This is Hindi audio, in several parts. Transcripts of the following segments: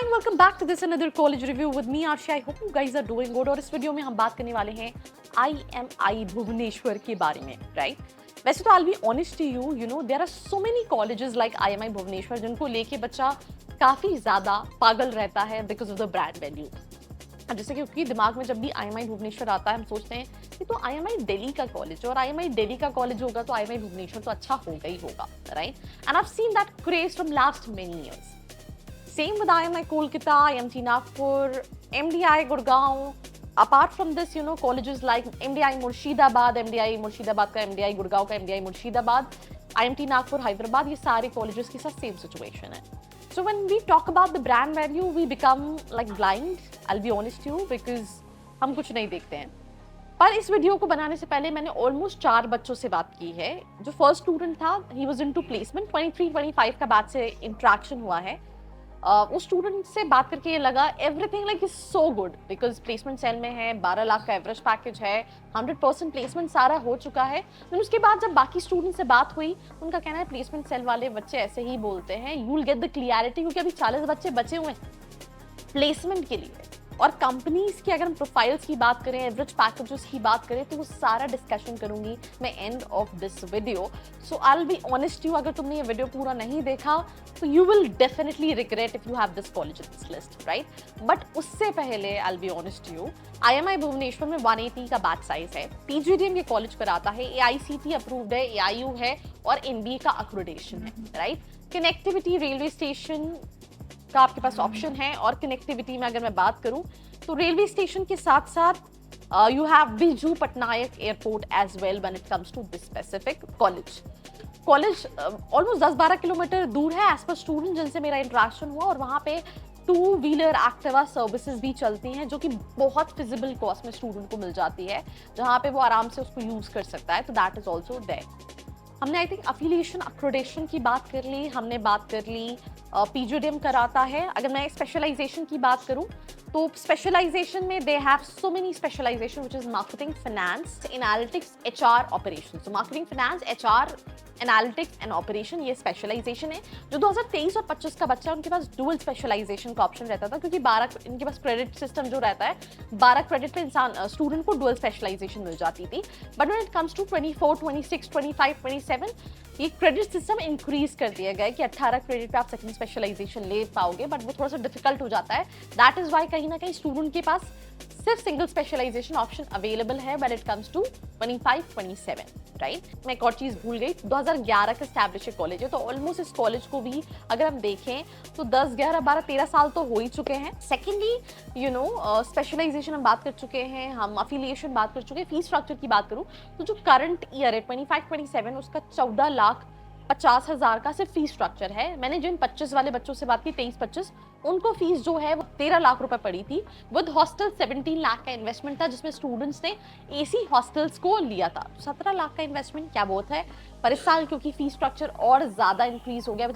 and welcome back to this another college review with me Arshi. I hope you guys are doing good. और इस वीडियो में हम बात करने वाले हैं IMI भुवनेश्वर के बारे में, right? वैसे तो I'll be honest to you, you know there are so many colleges like IMI Bhubaneswar जिनको लेके बच्चा काफी ज्यादा पागल रहता है because of the brand value. जैसे कि उसकी दिमाग में जब भी IMI भुवनेश्वर आता है हम सोचते हैं कि तो IMI दिल्ली का कॉलेज और IMI दिल्ली का कॉलेज होगा तो IMI भुवनेश्वर तो अच्छा होगा ही होगा, right? And I've seen that craze from last many years. Same with IMI Kolkata, IMT Nagpur, MDI Gurgaon. Apart from this, you know, colleges like MDI Murshidabad का MDI Gurgaon का MDI Murshidabad, IMT Nagpur, Hyderabad, ये सारे colleges के साथ same situation है. So when we talk about the brand value, we become like blind. I'll be honest to you because हम कुछ नहीं देखते हैं. पर इस वीडियो को बनाने से पहले मैंने ऑलमोस्ट 4 बच्चों से बात की है. जो फर्स्ट स्टूडेंट था, he was into placement, 23-25 का बैच से इंट्रैक्शन हुआ है. उस स्टूडेंट से बात करके ये लगा everything like is so good because placement cell में है, 12 लाख का एवरेज पैकेज है, 100% प्लेसमेंट सारा हो चुका है. फिर उसके बाद जब बाकी स्टूडेंट से बात हुई, उनका कहना है प्लेसमेंट सेल वाले बच्चे ऐसे ही बोलते हैं, you will get the clarity, क्योंकि अभी 40 बच्चे बचे हुए हैं प्लेसमेंट के लिए. और कंपनीज की अगर हम प्रोफाइल्स की बात करें, एवरेज पैकेजेस की बात करें, तो वो सारा डिस्कशन करूंगी मैं end of this video. So I will be honest you, अगर तुमने ये वीडियो पूरा नहीं देखा तो you will definitely regret if you have this college in this list, right? But उससे पहले I will be honest you, IMI Bhubaneswar में 180 का बैच साइज है. PGDM ये कॉलेज कराता है, AICT अप्रूव्ड है, AIU है और NBA का अक्रेडिटेशन है, राइट? कनेक्टिविटी रेलवे स्टेशन का आपके पास ऑप्शन है. और कनेक्टिविटी में अगर मैं बात करूं तो रेलवे स्टेशन के साथ साथ you have Biju Patnaik airport as well when it comes to this specific college. College almost 10-12 kilometre दूर है एज पर स्टूडेंट जिनसे मेरा इंटरेक्शन हुआ. और वहाँ पे 2 व्हीलर एक्टिवा सर्विसेज भी चलती हैं जो कि बहुत फिजिबल कॉस्ट में स्टूडेंट को मिल जाती है, जहाँ पे वो आराम से उसको यूज कर सकता है. तो दैट इज ऑल्सो देयर. हमने आई थिंक अफिलिएशन अक्रेडिटेशन की बात कर ली, हमने बात कर ली PGDM कराता है. अगर मैं स्पेशलाइजेशन की बात करूं तो स्पेशलाइजेशन में they have so many specialisation which is marketing, finance, analytics, HR, operation. So marketing, finance, HR, analytics and operation ये स्पेशलाइजेशन है. जो 2023 और 25 का बच्चा है उनके पास डुअल स्पेशलाइजेशन का ऑप्शन रहता था, क्योंकि 12 इनके पास क्रेडिट सिस्टम जो रहता है, 12 क्रेडिट पे इंसान स्टूडेंट को डुअल स्पेशलाइजेशन मिल जाती थी. But when it comes to 24, 26, 25, 27 ये क्रेडिट सिस्टम इंक्रीज कर दिया गया है कि 18 क्रेडिट पे आप सेकंड स्पेशलाइजेशन ले पाओगे, बट वो थोड़ा सा डिफिकल्ट हो जाता है. दैट इज वाई कहीं ना कहीं स्टूडेंट के पास सिर्फ सिंगल स्पेशलाइजेशन ऑप्शन अवेलेबल है when it comes to 25, 27, right? मैं एक और चीज भूल गई, 2011 का एस्टैब्लिश कॉलेज है, तो ऑलमोस्ट इस कॉलेज को भी अगर हम देखें तो 10, 11, 12, 13 साल तो हो ही चुके हैं. सेकेंडली यू नो स्पेशलाइजेशन हम बात कर चुके हैं, हम अफिलिएशन बात कर चुके हैं. फीस स्ट्रक्चर की बात करूं तो जो करंट ईयर है 25-27 उसका 14,50,000 का सिर्फ फीस स्ट्रक्चर है. मैंने जिन 25 वाले बच्चों से बात की, 23-25, उनको फीस जो है वो 13 लाख रुपए पड़ी थी. विद हॉस्टल 17 लाख का इन्वेस्टमेंट था, जिसमें स्टूडेंट्स ने AC हॉस्टल्स को लिया था. 17 लाख का इन्वेस्टमेंट क्या बहुत है. पर इस साल क्योंकि फीस स्ट्रक्चर और ज्यादा इंक्रीज हो गया,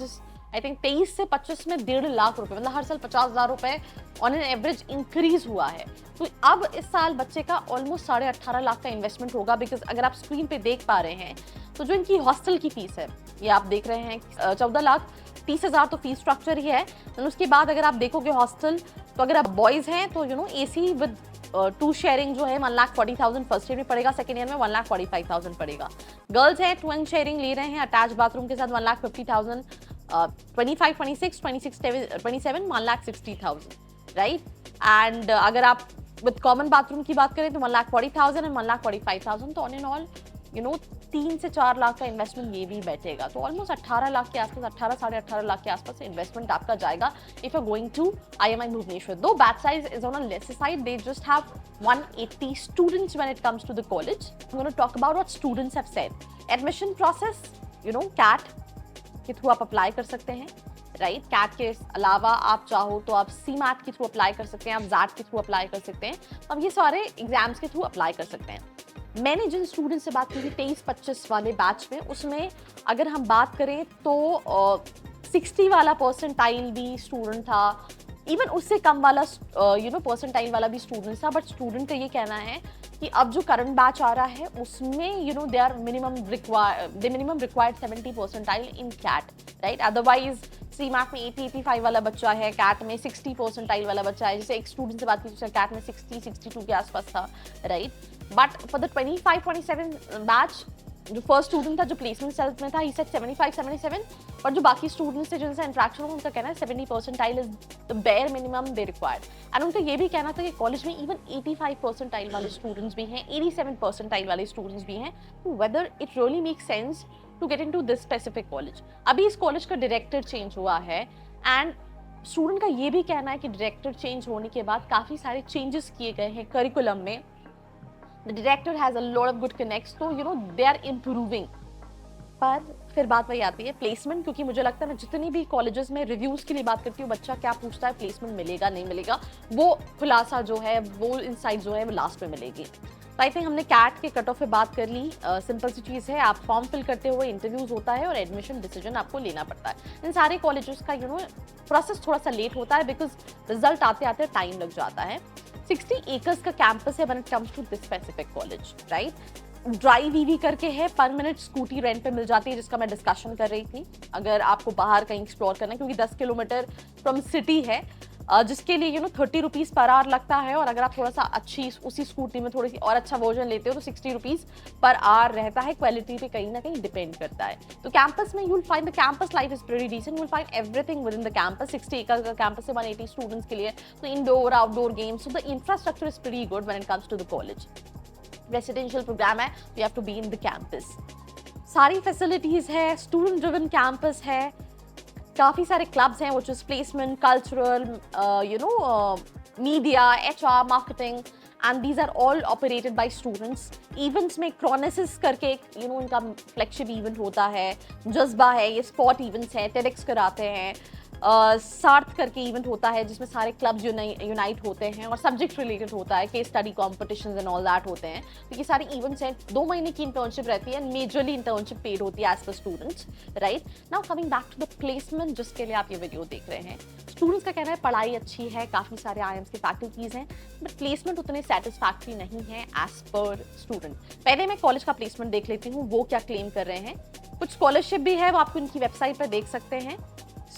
आई थिंक 23 से 25 में 1.5 लाख रुपए, मतलब हर साल 50,000 रुपए ऑन एन एवरेज इंक्रीज हुआ है. तो अब इस साल बच्चे का ऑलमोस्ट 18.5 लाख का इन्वेस्टमेंट होगा. बिकॉज अगर आप स्क्रीन पे देख पा रहे हैं तो जो इनकी हॉस्टल की फीस है, ये आप देख रहे हैं 14,30,000 तो फीस स्ट्रक्चर ही है. उसके बाद अगर आप देखोगे हॉस्टल, तो अगर आप बॉयज हैं तो you know AC with 2 sharing जो है 1,40,000 फर्स्ट ईयर में पड़ेगा, सेकेंड ईयर में 1,45,000 पड़ेगा. गर्ल्स है 2 शेयरिंग ले रहे हैं अटैच बाथरूम के साथ 1,50,000, 25, 26, 27 1,60,000, राइट? एंड अगर आप विद कॉमन बाथरूम की बात करें तो 1,40,000 एंड 1,45,000. तो on and all you know 3 से 4 लाख का इन्वेस्टमेंट ये भी बैठेगा. तो ऑलमोस्ट 18 लाख के आसपास, 18-18.5 लाख के आसपास इन्वेस्टमेंट आपका जाएगा if you are going to IMI Bhubaneswar. The batch size is on a lesser side, they just have 180 students when it comes to the college. I am gonna talk about what students have said. Admission process, you know CAT के थ्रू आप अप्लाई कर सकते हैं, राइट? CAT के अलावा आप चाहो तो आप CMAT के थ्रू अप्लाई कर सकते हैं, आप ZAT के थ्रू अप्लाई कर सकते हैं. अब ये सारे एग्जाम्स के थ्रू अप्लाई कर सकते हैं. मैंने जिन स्टूडेंट से बात की थी 23-25 वाले बैच में, उसमें अगर हम बात करें तो 60 वाला परसेंटाइल भी स्टूडेंट था, इवन उससे कम वाला यू नो परसेंटाइल वाला भी स्टूडेंट था. बट स्टूडेंट का ये कहना है कि अब जो करंट बैच आ रहा है उसमें you know they minimum required 70 percentile in CAT, right? Otherwise see math में 80-85 वाला बच्चा है, कैट में 60 परसेंटाइल वाला बच्चा है। जैसे एक स्टूडेंट से बात की जिसका कैट में 60-62 के आसपास था, right. But for the 25-27 batch, जो फर्स्ट स्टूडेंट था जो प्लेसमेंट सेल्स में था, ही सेड 75-77, और जो बाकी स्टूडेंट्स थे जिनसे इंटरेक्शन हुआ उनका कहना है 70 percentile is the bare minimum they required. And उनका ये भी कहना था कि कॉलेज में इवन 85 परसेंटाइल वाले स्टूडेंट्स भी हैं, 87 परसेंटाइल वाले स्टूडेंट्स भी हैं, तो whether it really make sense to get into this specific college. अभी इस कॉलेज का डायरेक्टर चेंज हुआ है एंड स्टूडेंट का ये भी कहना है कि डायरेक्टर चेंज होने के बाद काफ़ी सारे चेंजेस किए गए हैं करिकुलम में। The director has a lot of good connects, so you know they are improving. पर फिर बात वही आती है प्लेसमेंट, क्योंकि मुझे लगता है मैं जितनी भी कॉलेजेस में रिव्यूज के लिए बात करती हूँ, बच्चा क्या पूछता है, प्लेसमेंट मिलेगा नहीं मिलेगा, वो खुलासा जो है, वो इनसाइट जो है वो लास्ट में मिलेगी। तो आई थिंक हमने कैट के कट ऑफ पे बात कर ली। सिंपल सी चीज़ है, आप फॉर्म फिल करते हुए इंटरव्यूज होता है और एडमिशन डिसीजन आपको लेना पड़ता है। इन सारे कॉलेजेस का प्रोसेस थोड़ा सा लेट होता है बिकॉज रिजल्ट आते आते टाइम लग जाता है। 60 एकर्स का कैंपस है when it comes to this specific college, right. Drive EV करके है, पर मिनट स्कूटी रेंट पे मिल जाती है, जिसका मैं डिस्कशन कर रही थी। अगर आपको बाहर कहीं एक्सप्लोर करना है, क्योंकि 10 किलोमीटर फ्रॉम सिटी है, जिसके लिए 30 रुपीज़ पर आवर लगता है, और अगर आप थोड़ा सा अच्छी उसी स्कूटी में थोड़ी सी और अच्छा वर्जन लेते हो तो 60 रुपीज़ पर आवर रहता है। क्वालिटी पे कहीं ना कहीं डिपेंड करता है। तो कैंपस में you'll find the campus life is very decent, you'll find everything within the campus. 60 एकड़ का कैंपस है 180 स्टूडेंट्स के लिए, तो indoor outdoor games, so the infrastructure is very good when it comes to the college. Residential programme है, you have to be in the campus. सारी फैसिलिटीज़ है, स्टूडेंट ड्रिवन कैंपस है, काफ़ी सारे क्लब्स हैं, which is placement, cultural, media, HR, marketing, and these are all operated by students. Events में Chronesis करके उनका फ्लैगशिप इवेंट होता है, जज्बा है, ये स्पॉट इवेंट्स हैं, TEDx कराते हैं, सार्थ करके इवेंट होता है जिसमें सारे क्लब्स यूनाइट होते हैं और सब्जेक्ट रिलेटेड होता है, case study competitions and all that होते हैं। तो ये सारे इवेंट्स हैं। 2 महीने की इंटर्नशिप रहती है, मेजरली इंटर्नशिप पेड होती है as per students, right. Now coming back to the placement जिसके लिए आप ये वीडियो देख रहे हैं, स्टूडेंट्स का कहना है पढ़ाई अच्छी है, काफ़ी सारे IIMs के फैकल्टीज हैं, बट प्लेसमेंट उतने सेटिस्फैक्ट्री नहीं है एज पर स्टूडेंट। पहले मैं कॉलेज का प्लेसमेंट देख लेती हूँ, वो क्या क्लेम कर रहे हैं। कुछ स्कॉलरशिप भी है, वो आपको इनकी वेबसाइट पर देख सकते हैं।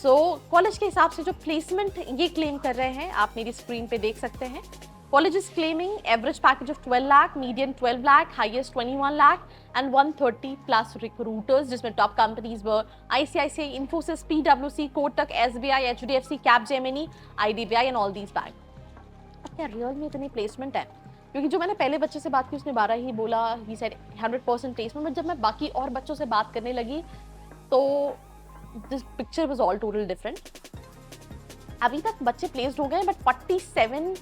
कॉलेज के हिसाब से जो प्लेसमेंट ये क्लेम कर रहे हैं, आप मेरी स्क्रीन पे देख सकते हैं। College is claiming average package of 12 lakh, median 12 lakh, highest 21 lakh and 130 plus recruiters, जिसमें top companies were ICICI, Infosys, PwC, Kotak, SBI, HDFC, Capgemini, IDBI and all these bank. क्या रियल में इतनी प्लेसमेंट है? क्योंकि जो मैंने पहले बच्चे से बात की उसने 12 ही बोला, ही सेड 100% प्लेसमेंट, बट जब मैं बाकी और बच्चों से बात करने लगी तो this picture was all total different. अभी तक बच्चे प्लेस्ड हो गए, बट 47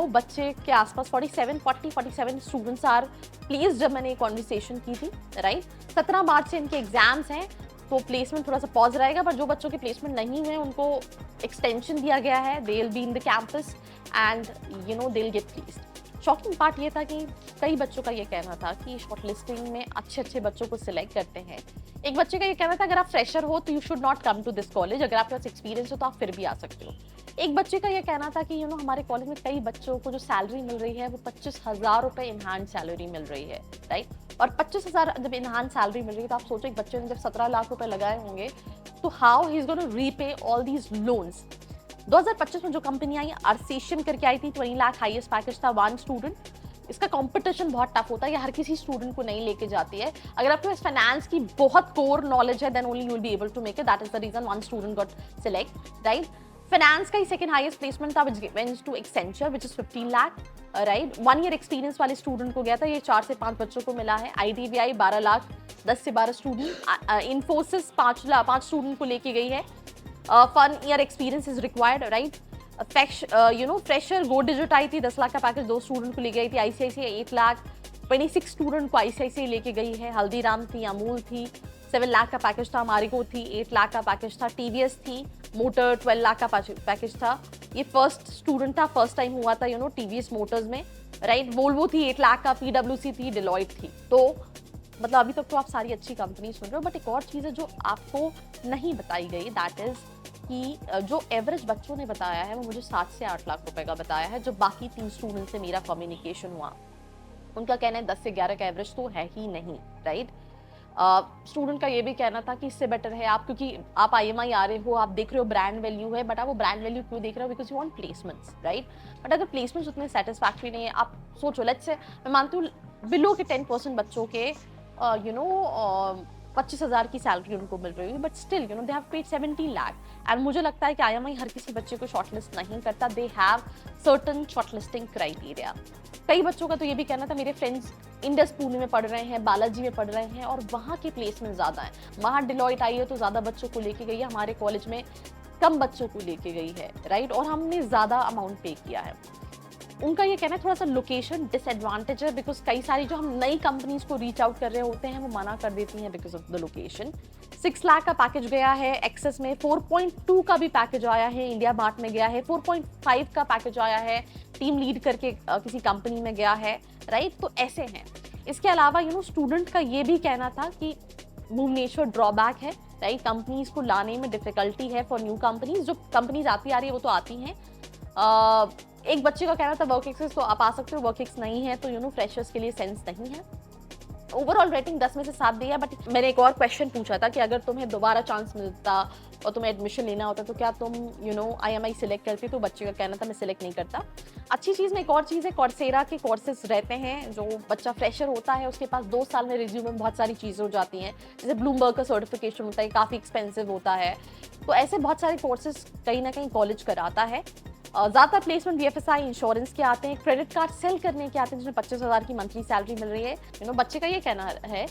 बच्चे के आसपास 47 स्टूडेंट्स आर प्लेस्ड जब मैंने कॉन्वर्सेशन की थी, राइट। 17 मार्च से इनके एग्जाम्स हैं, तो प्लेसमेंट थोड़ा सा पॉज रहेगा, पर जो बच्चों के प्लेसमेंट नहीं हुए उनको एक्सटेंशन दिया गया है, they will be in the campus and they will get placed. Shocking part ये था कि कई बच्चों का ये कहना था कि शॉर्टलिस्टिंग में अच्छे बच्चों को सिलेक्ट करते हैं। एक बच्चे का ये कहना था अगर आप फ्रेशर हो तो you should not come to this college, अगर आपके पास एक्सपीरियंस हो तो आप फिर भी आ सकते हो। एक बच्चे का ये कहना था कि हमारे कॉलेज में कई बच्चों को जो सैलरी मिल रही है वो 25,000 रुपये इनहैंड सैलरी मिल रही है, राइट। और 25,000 जब इनहैंड सैलरी मिल रही है तो आप सोचो एक बच्चे ने जब 17 लाख रुपए लगाए होंगे तो how he is gonna repay all these loans. 2025 में जो कंपनी आई अर्सेशियन करके आई थी, 20 लाख हाईएस्ट पैकेज था, 1 स्टूडेंट। इसका कंपटीशन बहुत टफ होता है, ये हर किसी स्टूडेंट को नहीं लेके जाती है। अगर आपके पास फाइनेंस की बहुत कोर नॉलेज है then only you will be able to make it, that is the reason 1 student got select, right. Finance का ही सेकंड हाईएस्ट प्लेसमेंट था which went to Accenture which is 15 lakh, right. 1 year experience वाले स्टूडेंट को गया था, ये 4 से 5 बच्चों को मिला है। IDBI 12 लाख, 10 से 12 स्टूडेंट। इन्फोसिस 5 स्टूडेंट को लेके गई है। 1 year experience is required, right. Fresher go digit I थी, 10 लाख का पैकेज 2 स्टूडेंट को ले गई थी। ICICI 8 लाख, 26 स्टूडेंट को ICICI लेके गई है। हल्दीराम थी, अमूल थी, 7 लाख का पैकेज था। मारिको थी, 8 लाख का पैकेज था। TVS थी, मोटर 12 लाख का पैकेज था। ये फर्स्ट स्टूडेंट था, फर्स्ट टाइम हुआ था TVS मोटर्स में, राइट। वोल्वो थी 8 लाख का, PwC थी, डिलॉयट थी। तो मतलब अभी तक तो आप सारी अच्छी कंपनी सुन रहे हो, बट एक और चीज़ है जो आपको नहीं बताई गई, दैट इज कि जो एवरेज बच्चों ने बताया है वो मुझे 7 से 8 लाख रुपए का बताया है। जो बाकी 3 स्टूडेंट से मेरा कम्युनिकेशन हुआ उनका कहना है 10 से 11 का एवरेज तो है ही नहीं, राइट। स्टूडेंट का ये भी कहना था कि इससे बेटर है आप, क्योंकि आप आईएमआई आ रहे हो, आप देख रहे हो ब्रांड वैल्यू है, बट आप वो ब्रांड वैल्यू क्यों देख रहे हो? Because you want placements, right? But अगर प्लेसमेंट्स उतने सेटिस्फैक्ट्री नहीं है, आप सोचो, लेट्स से मैं मानती हूँ बिलो के 10% बच्चों के 25,000 की सैलरी उनको मिल रही है, but still they have paid 70 lakh. And मुझे लगता है कि आईएमआई हर किसी बच्चे को शॉर्टलिस्ट नहीं करता, they have certain shortlisting criteria. कई बच्चों का तो ये भी कहना था, मेरे फ्रेंड्स इंडस पुणे में पढ़ रहे हैं, बालाजी में पढ़ रहे हैं, और वहाँ के प्लेसमेंट ज़्यादा हैं। वहाँ डिलॉयट आई है तो ज़्यादा बच्चों को लेके गई है, हमारे कॉलेज में कम बच्चों को लेके गई है, राइट? और हमने ज़्यादा अमाउंट पे किया है। उनका ये कहना है थोड़ा सा लोकेशन डिसएडवांटेज है, बिकॉज कई सारी जो हम नई कंपनीज को रीच आउट कर रहे होते हैं वो मना कर देती हैं because of the location. 6 lakh का पैकेज गया है एक्सेस में, 4.2 का भी पैकेज आया है, इंडिया मार्ट में गया है, 4.5 का पैकेज आया है, टीम लीड करके किसी कंपनी में गया है, राइट? तो ऐसे हैं। इसके अलावा स्टूडेंट का ये भी कहना था कि भुवनेश्वर ड्रॉबैक है, राइट? कंपनीज को लाने में डिफिकल्टी है फॉर न्यू कंपनीज। जो कंपनीज आती आ रही है वो तो आती हैं। एक बच्चे का कहना था वर्क एक्सेस तो आप आ सकते हो, वर्क एक्स नहीं है तो फ्रेशर्स के लिए सेंस नहीं है। ओवरऑल रेटिंग 10 में से 7 दिया। बट मैंने एक और क्वेश्चन पूछा था कि अगर तुम्हें दोबारा चांस मिलता और तुम्हें एडमिशन लेना होता तो क्या तुम आईएमआई सिलेक्ट करती? तो बच्चे का कहना था मैं सिलेक्ट नहीं करता। अच्छी चीज़ में एक और चीज़ है, कॉर्सेरा के कोर्सेज रहते हैं। जो बच्चा फ्रेशर होता है उसके पास 2 साल में रिज्यूम में बहुत सारी चीज़ें हो जाती हैं, जैसे ब्लूमबर्ग का सर्टिफिकेशन होता है, काफ़ी एक्सपेंसिव होता है। तो ऐसे बहुत सारे कोर्सेज कहीं ना कहीं कॉलेज कराता है। ज़्यादातर प्लेसमेंट बीएफएसआई इंश्योरेंस के आते हैं, क्रेडिट कार्ड सेल करने के आते हैं जिसमें 25,000 की मंथली सैलरी मिल रही है। बच्चे का ये कहना है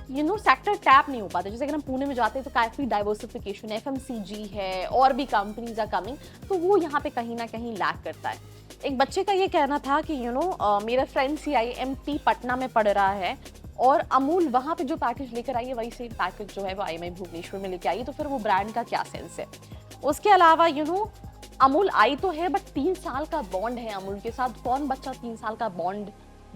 सेक्टर टैप नहीं हो पाते। जैसे अगर हम पुणे में जाते हैं तो काफ़ी डाइवर्सिफिकेशन है, एफएमसीजी है, और भी कंपनीज आर कमिंग, तो वो यहाँ पे कहीं ना कहीं लैक करता है। एक बच्चे का ये कहना था कि मेरा फ्रेंड CIMT पटना में पढ़ रहा है और अमूल वहाँ पे जो पैकेज लेकर आई है वही सेम पैकेज जो है वो आईएमआई भुवनेश्वर में लेके आई है, तो फिर वो ब्रांड का क्या सेंस है? उसके अलावा अमूल आई तो है बट 3 साल का बॉन्ड है अमूल के साथ। कौन बच्चा 3 साल का बॉन्ड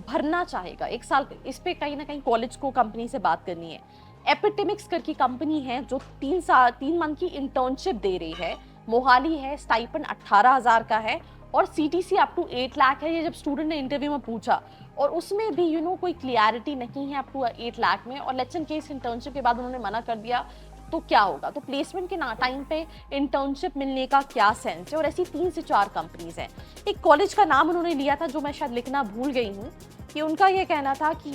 भरना चाहेगा? 1 साल इस पे कहीं ना कहीं कॉलेज को कंपनी से बात करनी है। एपिटेमिक्स करके कंपनी है जो 3 मंथ की इंटर्नशिप दे रही है, मोहाली है, स्टाइपेंड 18,000 का है और CTC अप टू 8 लाख है। ये जब स्टूडेंट ने इंटरव्यू में पूछा और उसमें भी कोई क्लियरिटी नहीं है अप टू 8 लाख में, और लेट्स इन केस इंटर्नशिप के बाद उन्होंने मना कर दिया तो क्या होगा? तो प्लेसमेंट के टाइम पे इंटर्नशिप मिलने का क्या सेंस है? और ऐसी 3 से 4 कंपनीज हैं। एक कॉलेज का नाम उन्होंने लिया था जो मैं शायद लिखना भूल गई हूँ, कि उनका ये कहना था कि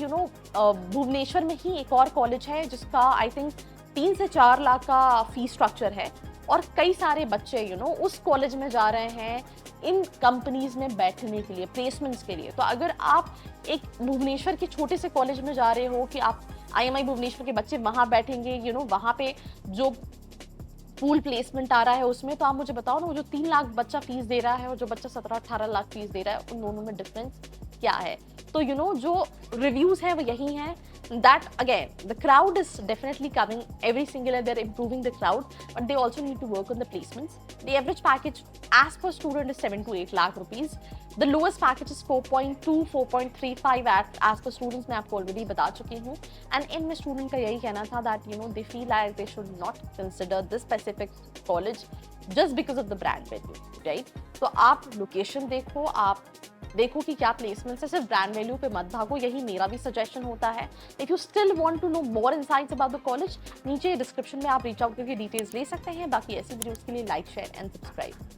भुवनेश्वर में ही एक और कॉलेज है जिसका आई थिंक 3 से 4 लाख का फी स्ट्रक्चर है, और कई सारे बच्चे उस कॉलेज में जा रहे हैं इन कंपनीज में बैठने के लिए, प्लेसमेंट्स के लिए। तो अगर आप एक भुवनेश्वर के छोटे से कॉलेज में जा रहे हो कि आप आईएमआई भुवनेश्वर के बच्चे वहां बैठेंगे, वहां पे जो पूल प्लेसमेंट आ रहा है उसमें, तो आप मुझे बताओ ना, वो जो 3 लाख बच्चा फीस दे रहा है और जो बच्चा 17-18 लाख फीस दे रहा है, उन दोनों में डिफरेंस क्या है? तो जो रिव्यूज है वो यही है, that again the crowd is definitely coming every single year, they're improving the crowd, but they also need to work on the placements. The average package as per student is 7 to 8 lakh rupees. The lowest package is 4.2 4.35 as per students, मैं आपको already बता चुकी हूँ। and इनमें student का यही कहना था that they feel like they should not consider this specific college just because of the brand value, right? तो आप लोकेशन देखो, आप देखो कि क्या प्लेसमेंट है, सिर्फ ब्रांड वैल्यू पे मत भागो, यही मेरा भी सजेशन होता है। If you still want to know more insights about the college, नीचे डिस्क्रिप्शन में आप रीच आउट करके डिटेल्स ले सकते हैं। बाकी ऐसी वीडियोस के लिए लाइक, शेयर एंड सब्सक्राइब।